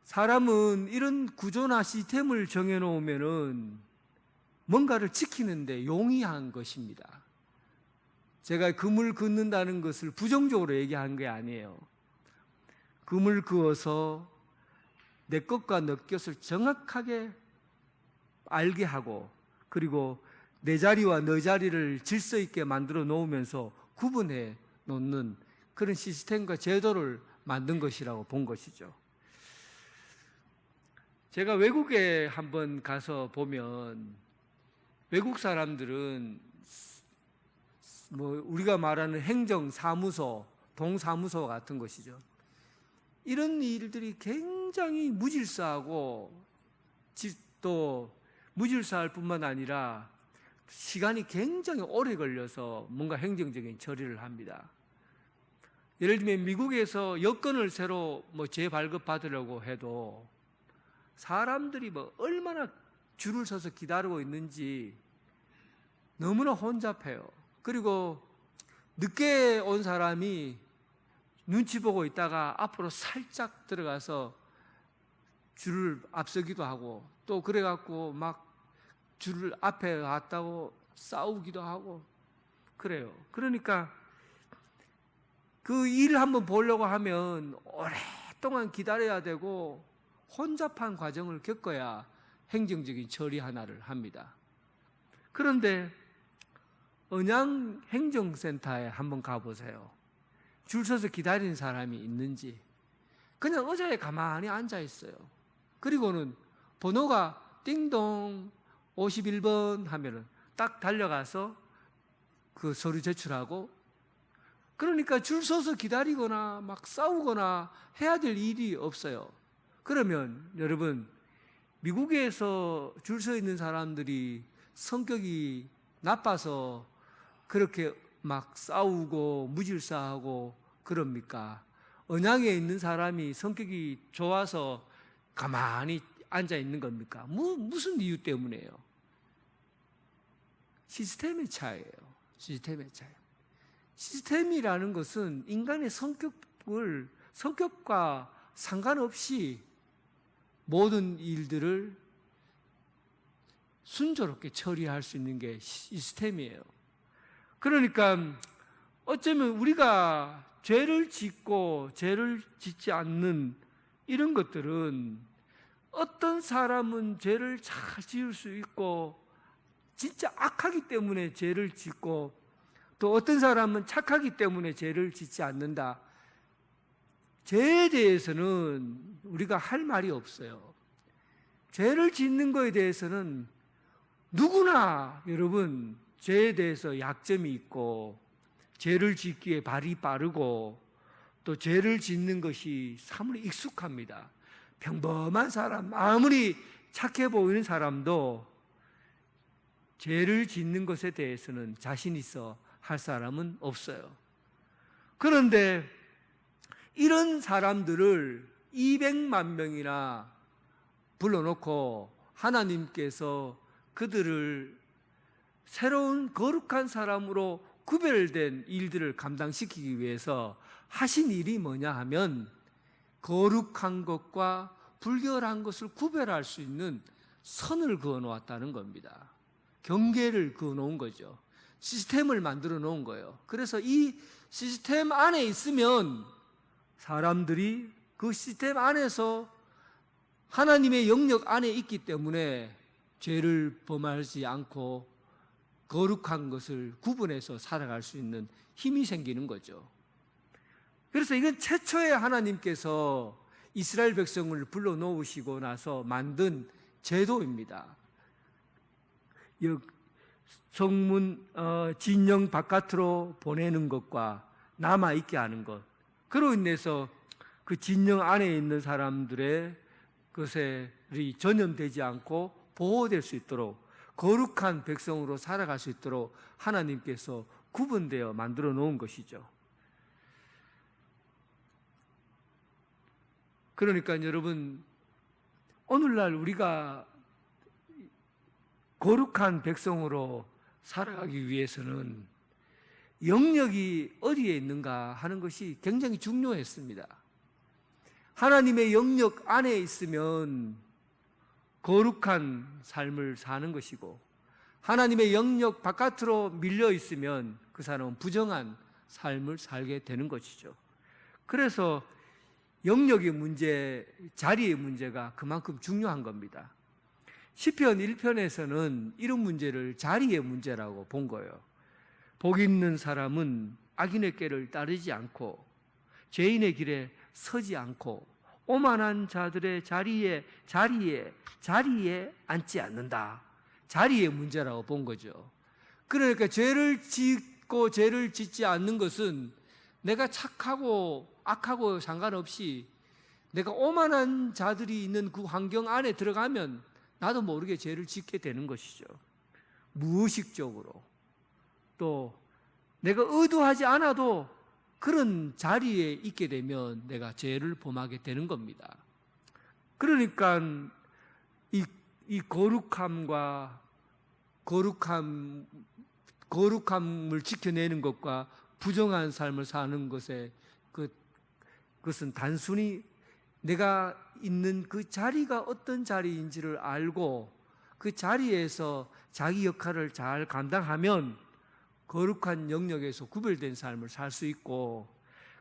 [SPEAKER 1] 사람은 이런 구조나 시스템을 정해놓으면은 뭔가를 지키는데 용이한 것입니다. 제가 금을 긋는다는 것을 부정적으로 얘기한 게 아니에요. 금을 그어서 내 것과 너 것을 정확하게 알게 하고, 그리고 내 자리와 너 자리를 질서 있게 만들어 놓으면서 구분해 놓는 그런 시스템과 제도를 만든 것이라고 본 것이죠. 제가 외국에 한번 가서 보면 외국 사람들은 우리가 말하는 행정사무소, 동사무소 같은 것이죠. 이런 일들이 굉장히 무질서하고 또 무질서할 뿐만 아니라 시간이 굉장히 오래 걸려서 뭔가 행정적인 처리를 합니다. 예를 들면 미국에서 여권을 새로 재발급받으려고 해도 사람들이 얼마나 줄을 서서 기다리고 있는지 너무나 혼잡해요. 그리고 늦게 온 사람이 눈치 보고 있다가 앞으로 살짝 들어가서 줄을 앞서기도 하고, 또 그래갖고 막 줄을 앞에 갔다고 싸우기도 하고 그래요. 그러니까 그 일을 한번 보려고 하면 오랫동안 기다려야 되고 혼잡한 과정을 겪어야 행정적인 처리 하나를 합니다. 그런데 언양 행정센터에 한번 가보세요. 줄 서서 기다리는 사람이 있는지. 그냥 의자에 가만히 앉아 있어요. 그리고는 번호가 띵동 51번 하면은 딱 달려가서 그 서류 제출하고, 그러니까 줄 서서 기다리거나 막 싸우거나 해야 될 일이 없어요. 그러면 여러분, 미국에서 줄 서 있는 사람들이 성격이 나빠서 그렇게 막 싸우고 무질서하고 그럽니까? 언양에 있는 사람이 성격이 좋아서 가만히 앉아 있는 겁니까? 무슨 이유 때문에요? 시스템의 차이예요. 시스템의 차이. 시스템이라는 것은 인간의 성격과 상관없이 모든 일들을 순조롭게 처리할 수 있는 게 시스템이에요. 그러니까 어쩌면 우리가 죄를 짓고 죄를 짓지 않는 이런 것들은 어떤 사람은 죄를 잘 지을 수 있고 진짜 악하기 때문에 죄를 짓고 또 어떤 사람은 착하기 때문에 죄를 짓지 않는다. 죄에 대해서는 우리가 할 말이 없어요. 죄를 짓는 거에 대해서는 누구나 여러분 죄에 대해서 약점이 있고 죄를 짓기에 발이 빠르고 또 죄를 짓는 것이 사물이 익숙합니다. 평범한 사람, 아무리 착해 보이는 사람도 죄를 짓는 것에 대해서는 자신 있어 할 사람은 없어요. 그런데 이런 사람들을 200만 명이나 불러놓고 하나님께서 그들을 새로운 거룩한 사람으로 구별된 일들을 감당시키기 위해서 하신 일이 뭐냐 하면 거룩한 것과 불결한 것을 구별할 수 있는 선을 그어 놓았다는 겁니다. 경계를 그어 놓은 거죠. 시스템을 만들어 놓은 거예요. 그래서 이 시스템 안에 있으면 사람들이 그 시스템 안에서 하나님의 영역 안에 있기 때문에 죄를 범하지 않고 거룩한 것을 구분해서 살아갈 수 있는 힘이 생기는 거죠. 그래서 이건 최초에 하나님께서 이스라엘 백성을 불러놓으시고 나서 만든 제도입니다. 성문 진영 바깥으로 보내는 것과 남아있게 하는 것, 그로 인해서 그 진영 안에 있는 사람들의 것이 전염되지 않고 보호될 수 있도록 거룩한 백성으로 살아갈 수 있도록 하나님께서 구분되어 만들어 놓은 것이죠. 그러니까 여러분, 오늘날 우리가 거룩한 백성으로 살아가기 위해서는 영역이 어디에 있는가 하는 것이 굉장히 중요했습니다. 하나님의 영역 안에 있으면 거룩한 삶을 사는 것이고, 하나님의 영역 바깥으로 밀려 있으면 그 사람은 부정한 삶을 살게 되는 것이죠. 그래서 영역의 문제, 자리의 문제가 그만큼 중요한 겁니다. 시편 1편에서는 이런 문제를 자리의 문제라고 본 거예요. 복 있는 사람은 악인의 꾀를 따르지 않고 죄인의 길에 서지 않고 오만한 자들의 자리에 앉지 않는다. 자리의 문제라고 본 거죠. 그러니까 죄를 짓고 죄를 짓지 않는 것은 내가 착하고 악하고 상관없이 내가 오만한 자들이 있는 그 환경 안에 들어가면 나도 모르게 죄를 짓게 되는 것이죠. 무의식적으로. 또 내가 의도하지 않아도 그런 자리에 있게 되면 내가 죄를 범하게 되는 겁니다. 그러니까 이 거룩함과 거룩함을 지켜내는 것과 부정한 삶을 사는 것에 그것은 단순히 내가 있는 그 자리가 어떤 자리인지를 알고 그 자리에서 자기 역할을 잘 감당하면 거룩한 영역에서 구별된 삶을 살 수 있고,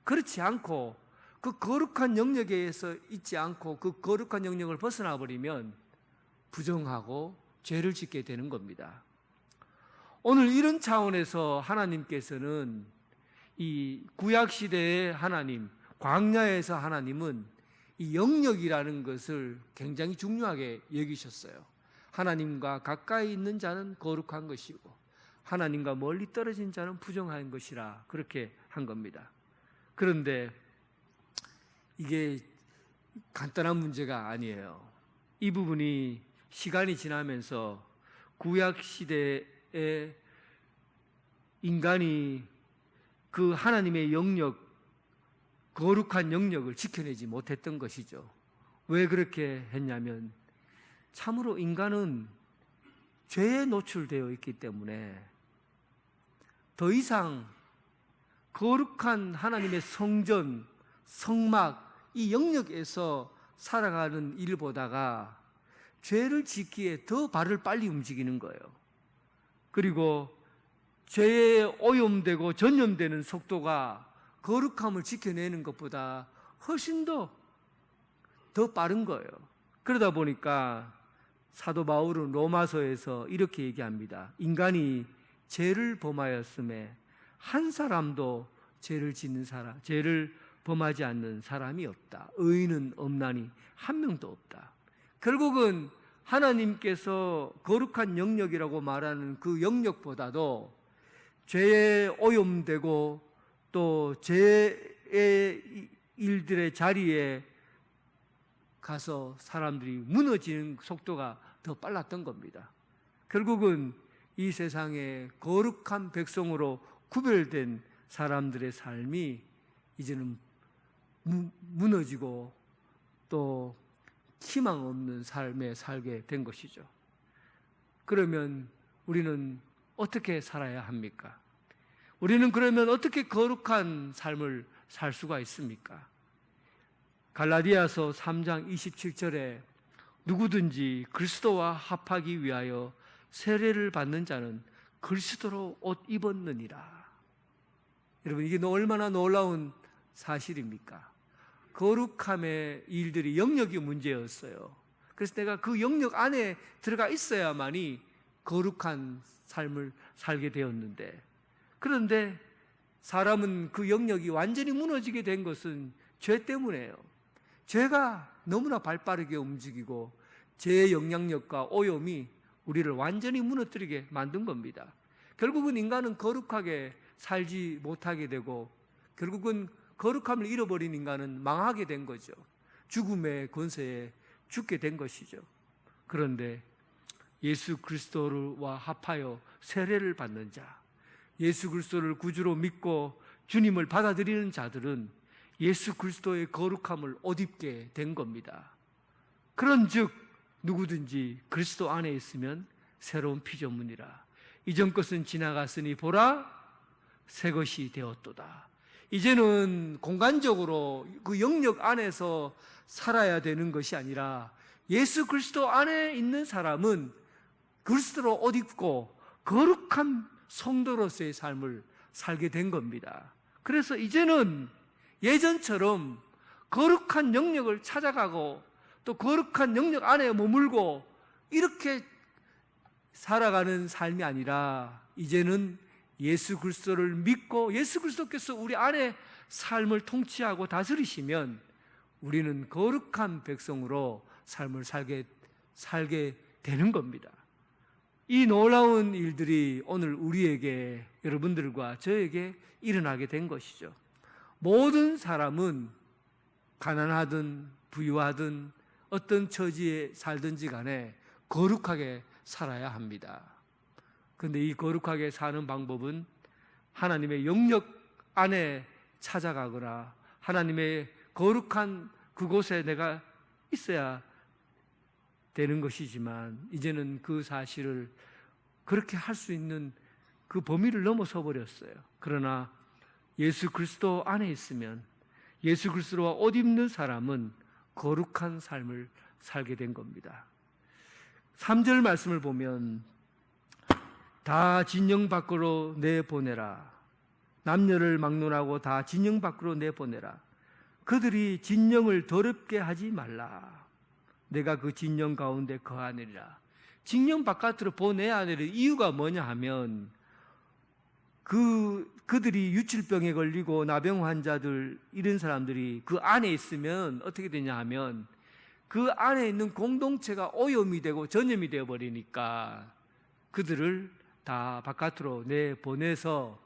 [SPEAKER 1] 그렇지 않고 그 거룩한 영역에서 있지 않고 그 거룩한 영역을 벗어나 버리면 부정하고 죄를 짓게 되는 겁니다. 오늘 이런 차원에서 하나님께서는 이 구약시대의 하나님, 광야에서 하나님은 이 영역이라는 것을 굉장히 중요하게 여기셨어요. 하나님과 가까이 있는 자는 거룩한 것이고 하나님과 멀리 떨어진 자는 부정한 것이라 그렇게 한 겁니다. 그런데 이게 간단한 문제가 아니에요. 이 부분이 시간이 지나면서 구약시대의 인간이 그 하나님의 영역, 거룩한 영역을 지켜내지 못했던 것이죠. 왜 그렇게 했냐면 참으로 인간은 죄에 노출되어 있기 때문에 더 이상 거룩한 하나님의 성전, 성막, 이 영역에서 살아가는 일보다가 죄를 짓기에 더 발을 빨리 움직이는 거예요. 그리고 죄에 오염되고 전염되는 속도가 거룩함을 지켜내는 것보다 훨씬 더 빠른 거예요. 그러다 보니까 사도 바울은 로마서에서 이렇게 얘기합니다. 인간이 죄를 범하였음에 한 사람도 죄를 범하지 않는 사람이 없다. 의인은 없나니 한 명도 없다. 결국은 하나님께서 거룩한 영역이라고 말하는 그 영역보다도 죄에 오염되고 또 죄의 일들의 자리에 가서 사람들이 무너지는 속도가 더 빨랐던 겁니다. 결국은 이 세상에 거룩한 백성으로 구별된 사람들의 삶이 이제는 무너지고 또 희망 없는 삶에 살게 된 것이죠. 그러면 우리는 어떻게 살아야 합니까? 우리는 그러면 어떻게 거룩한 삶을 살 수가 있습니까? 갈라디아서 3장 27절에 누구든지 그리스도와 합하기 위하여 세례를 받는 자는 그리스도로 옷 입었느니라. 여러분, 이게 얼마나 놀라운 사실입니까? 거룩함의 일들이 영역이 문제였어요. 그래서 내가 그 영역 안에 들어가 있어야만이 거룩한 삶을 살게 되었는데, 그런데 사람은 그 영역이 완전히 무너지게 된 것은 죄 때문이에요. 죄가 너무나 발빠르게 움직이고 죄의 영향력과 오염이 우리를 완전히 무너뜨리게 만든 겁니다. 결국은 인간은 거룩하게 살지 못하게 되고 결국은 거룩함을 잃어버린 인간은 망하게 된 거죠. 죽음의 권세에 죽게 된 것이죠. 그런데 예수 그리스도와 합하여 세례를 받는 자, 예수 그리스도를 구주로 믿고 주님을 받아들이는 자들은 예수 그리스도의 거룩함을 옷 입게 된 겁니다. 그런즉 누구든지 그리스도 안에 있으면 새로운 피조물이라. 이전 것은 지나갔으니 보라 새 것이 되었도다. 이제는 공간적으로 그 영역 안에서 살아야 되는 것이 아니라 예수 그리스도 안에 있는 사람은 그리스도로 옷 입고 거룩한 성도로서의 삶을 살게 된 겁니다. 그래서 이제는 예전처럼 거룩한 영역을 찾아가고 또 거룩한 영역 안에 머물고 이렇게 살아가는 삶이 아니라 이제는 예수 그리스도를 믿고 예수 그리스도께서 우리 안에 삶을 통치하고 다스리시면 우리는 거룩한 백성으로 삶을 살게 되는 겁니다. 이 놀라운 일들이 오늘 우리에게, 여러분들과 저에게 일어나게 된 것이죠. 모든 사람은 가난하든 부유하든 어떤 처지에 살든지 간에 거룩하게 살아야 합니다. 그런데 이 거룩하게 사는 방법은 하나님의 영역 안에 찾아가거나 하나님의 거룩한 그곳에 내가 있어야 되는 것이지만 이제는 그 사실을 그렇게 할 수 있는 그 범위를 넘어서 버렸어요. 그러나 예수 그리스도 안에 있으면 예수 그리스도와 옷 입는 사람은 거룩한 삶을 살게 된 겁니다. 3절 말씀을 보면 다 진영 밖으로 내보내라. 남녀를 막론하고 다 진영 밖으로 내보내라. 그들이 진영을 더럽게 하지 말라. 내가 그 진영 가운데 거하느니라. 진영 바깥으로 보내야 될 이유가 뭐냐 하면 그들이 유칠병에 걸리고 나병 환자들 이런 사람들이 그 안에 있으면 어떻게 되냐 하면 그 안에 있는 공동체가 오염이 되고 전염이 되어 버리니까 그들을 다 바깥으로 내보내서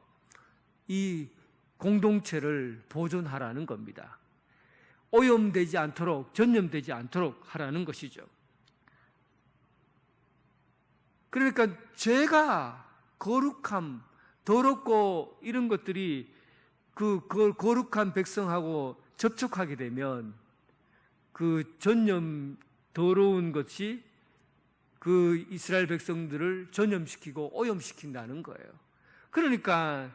[SPEAKER 1] 이 공동체를 보존하라는 겁니다. 오염되지 않도록, 전염되지 않도록 하라는 것이죠. 그러니까 죄가 거룩함, 더럽고 이런 것들이 그 거룩한 백성하고 접촉하게 되면 그 전염 더러운 것이 그 이스라엘 백성들을 전염시키고 오염시킨다는 거예요. 그러니까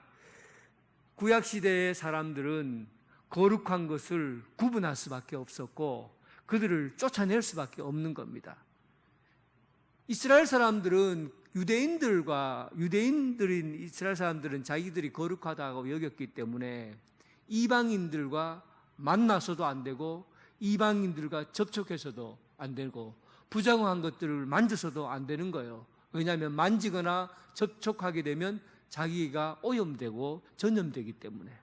[SPEAKER 1] 구약 시대의 사람들은 거룩한 것을 구분할 수밖에 없었고 그들을 쫓아낼 수밖에 없는 겁니다. 이스라엘 사람들은 유대인들인 이스라엘 사람들은 자기들이 거룩하다고 여겼기 때문에 이방인들과 만나서도 안 되고 이방인들과 접촉해서도 안 되고 부정한 것들을 만져서도 안 되는 거예요. 왜냐하면 만지거나 접촉하게 되면 자기가 오염되고 전염되기 때문에.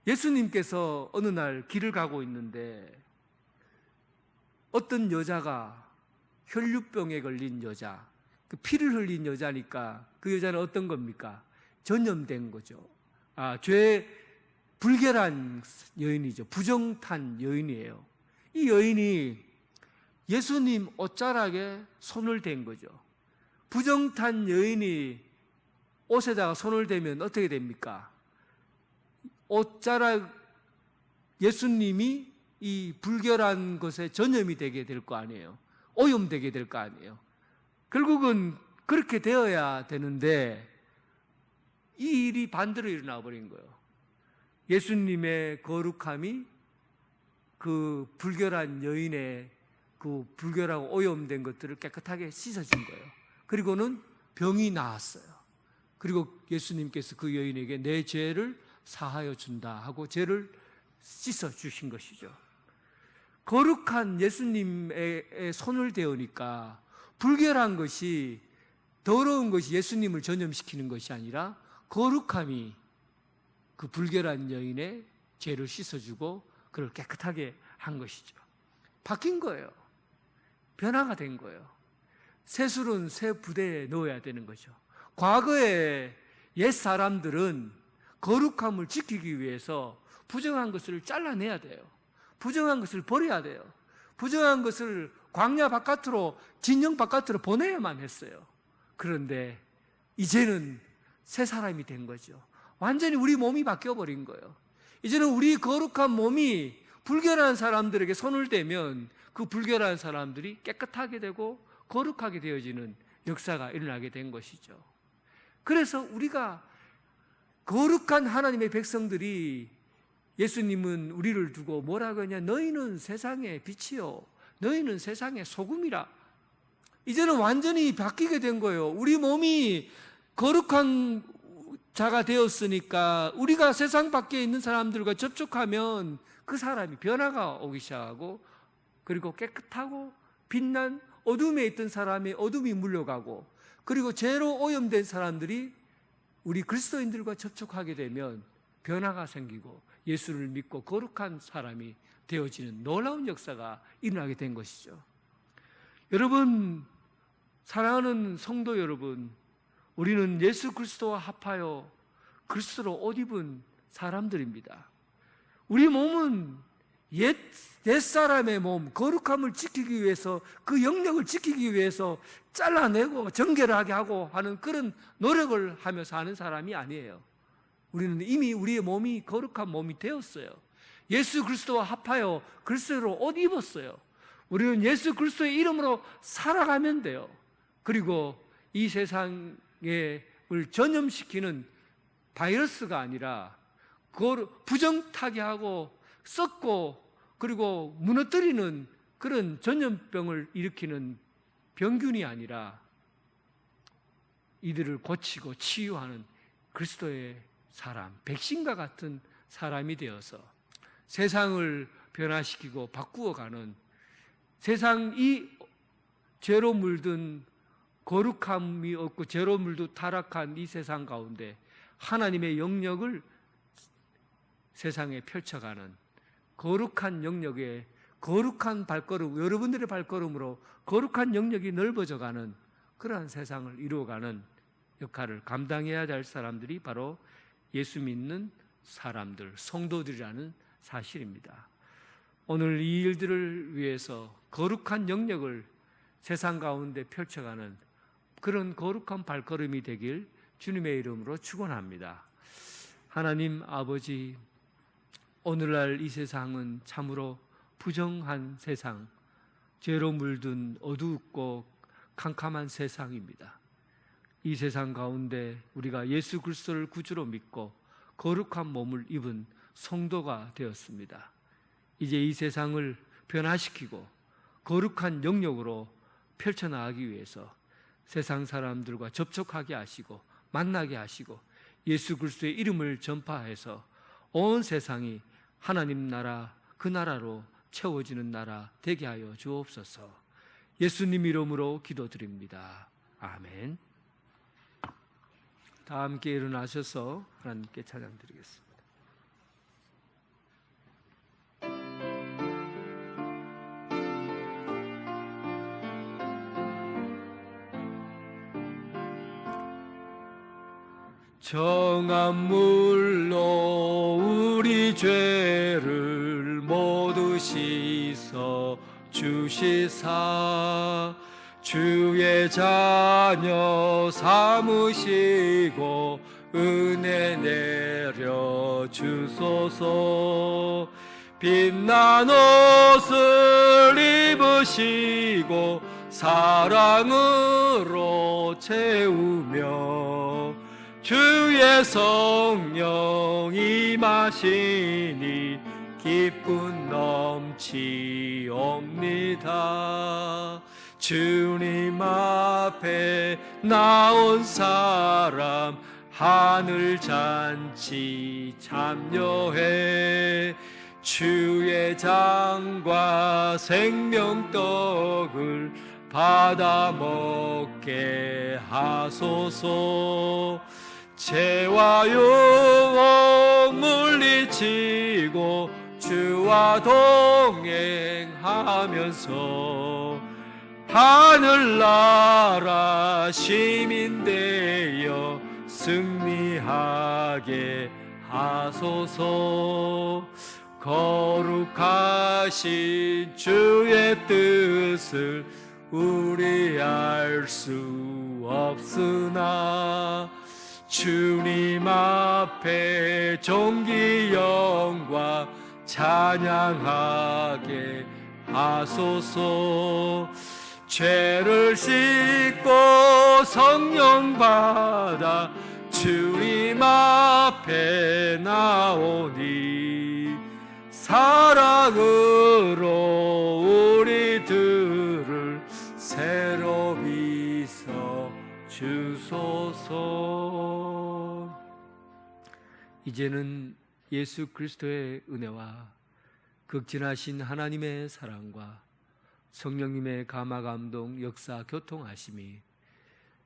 [SPEAKER 1] 예수님께서 어느 날 길을 가고 있는데 어떤 여자가 혈류병에 걸린 여자, 그 피를 흘린 여자니까 그 여자는 어떤 겁니까? 전염된 거죠. 죄 불결한 여인이죠. 부정탄 여인이에요. 이 여인이 예수님 옷자락에 손을 댄 거죠. 부정탄 여인이 옷에다가 손을 대면 어떻게 됩니까? 옷자락 예수님이 이 불결한 것에 전염이 되게 될 거 아니에요. 오염되게 될 거 아니에요. 결국은 그렇게 되어야 되는데 이 일이 반대로 일어나 버린 거예요. 예수님의 거룩함이 그 불결한 여인의 그 불결하고 오염된 것들을 깨끗하게 씻어준 거예요. 그리고는 병이 나았어요. 그리고 예수님께서 그 여인에게 내 죄를 사하여 준다 하고 죄를 씻어 주신 것이죠. 거룩한 예수님의 손을 대으니까 불결한 것이, 더러운 것이 예수님을 전염시키는 것이 아니라 거룩함이 그 불결한 여인의 죄를 씻어주고 그를 깨끗하게 한 것이죠. 바뀐 거예요. 변화가 된 거예요. 새 술은 새 부대에 넣어야 되는 거죠. 과거에 옛 사람들은 거룩함을 지키기 위해서 부정한 것을 잘라내야 돼요. 부정한 것을 버려야 돼요. 부정한 것을 광야 바깥으로, 진영 바깥으로 보내야만 했어요. 그런데 이제는 새 사람이 된 거죠. 완전히 우리 몸이 바뀌어버린 거예요. 이제는 우리 거룩한 몸이 불결한 사람들에게 손을 대면 그 불결한 사람들이 깨끗하게 되고 거룩하게 되어지는 역사가 일어나게 된 것이죠. 그래서 우리가 거룩한 하나님의 백성들이, 예수님은 우리를 두고 뭐라고 하냐, 너희는 세상의 빛이요 너희는 세상의 소금이라. 이제는 완전히 바뀌게 된 거예요. 우리 몸이 거룩한 자가 되었으니까 우리가 세상 밖에 있는 사람들과 접촉하면 그 사람이 변화가 오기 시작하고, 그리고 깨끗하고 빛난 어둠에 있던 사람의 어둠이 물러가고, 그리고 죄로 오염된 사람들이 우리 그리스도인들과 접촉하게 되면 변화가 생기고 예수를 믿고 거룩한 사람이 되어지는 놀라운 역사가 일어나게 된 것이죠. 여러분, 사랑하는 성도 여러분, 우리는 예수 그리스도와 합하여 그리스도로 옷 입은 사람들입니다. 우리 몸은 옛사람의 몸, 거룩함을 지키기 위해서, 그 영역을 지키기 위해서 잘라내고 정결하게 하고 하는 그런 노력을 하며 사는 사람이 아니에요. 우리는 이미 우리의 몸이 거룩한 몸이 되었어요. 예수 그리스도와 합하여 그리스도로 옷 입었어요. 우리는 예수 그리스도의 이름으로 살아가면 돼요. 그리고 이 세상을 전염시키는 바이러스가 아니라 그걸 부정타게 하고 썩고 그리고 무너뜨리는 그런 전염병을 일으키는 병균이 아니라 이들을 고치고 치유하는 그리스도의 사람, 백신과 같은 사람이 되어서 세상을 변화시키고 바꾸어가는, 세상 이 죄로 물든, 거룩함이 없고 죄로 물든 타락한 이 세상 가운데 하나님의 영역을 세상에 펼쳐가는 거룩한 영역에, 거룩한 발걸음, 여러분들의 발걸음으로 거룩한 영역이 넓어져가는 그러한 세상을 이루어가는 역할을 감당해야 될 사람들이 바로 예수 믿는 사람들, 성도들이라는 사실입니다. 오늘 이 일들을 위해서 거룩한 영역을 세상 가운데 펼쳐가는 그런 거룩한 발걸음이 되길 주님의 이름으로 축원합니다. 하나님 아버지, 오늘날 이 세상은 참으로 부정한 세상, 죄로 물든 어두웠고 캄캄한 세상입니다. 이 세상 가운데 우리가 예수 그리스도를 구주로 믿고 거룩한 몸을 입은 성도가 되었습니다. 이제 이 세상을 변화시키고 거룩한 영역으로 펼쳐나가기 위해서 세상 사람들과 접촉하게 하시고 만나게 하시고 예수 그리스도의 이름을 전파해서 온 세상이 하나님 나라, 그 나라로 채워지는 나라 되게 하여 주옵소서. 예수님 이름으로 기도드립니다. 아멘. 다 함께 일어나셔서 하나님께 찬양드리겠습니다. 정한 물로 우리 죄를 모두 씻어 주시사 주의 자녀 삼으시고 은혜 내려 주소서. 빛난 옷을 입으시고 사랑으로 채우며 주의 성령 임하시니 기쁨 넘치옵니다. 주님 앞에 나온 사람 하늘 잔치 참여해 주의 장과 생명떡을 받아 먹게 하소서. 죄와 유혹 물리치고 주와 동행하면서 하늘나라 시민 되어 승리하게 하소서. 거룩하신 주의 뜻을 우리 알 수 없으나 주님 앞에 존귀 영광 찬양하게 하소서. 죄를 씻고 성령 받아 주님 앞에 나오니 사랑으로 우리들을 새로 빚어 주소서. 이제는 예수 그리스도의 은혜와 극진하신 하나님의 사랑과 성령님의 감화 감동 역사 교통하심이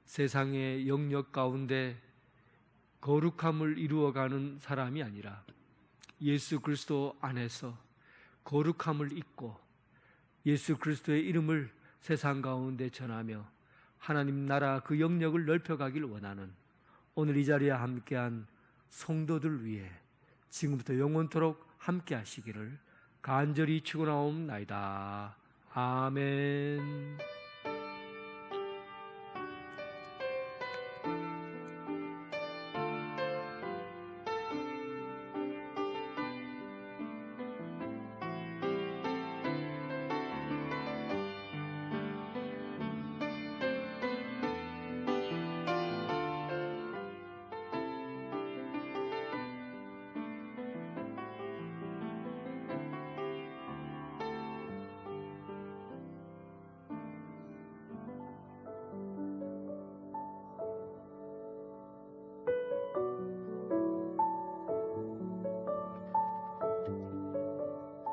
[SPEAKER 1] 세상의 영역 가운데 거룩함을 이루어가는 사람이 아니라 예수 그리스도 안에서 거룩함을 잊고 예수 그리스도의 이름을 세상 가운데 전하며 하나님 나라 그 영역을 넓혀가길 원하는 오늘 이 자리에 함께한 성도들 위해 지금부터 영원토록 함께 하시기를 간절히 축원하옵나이다. 아멘.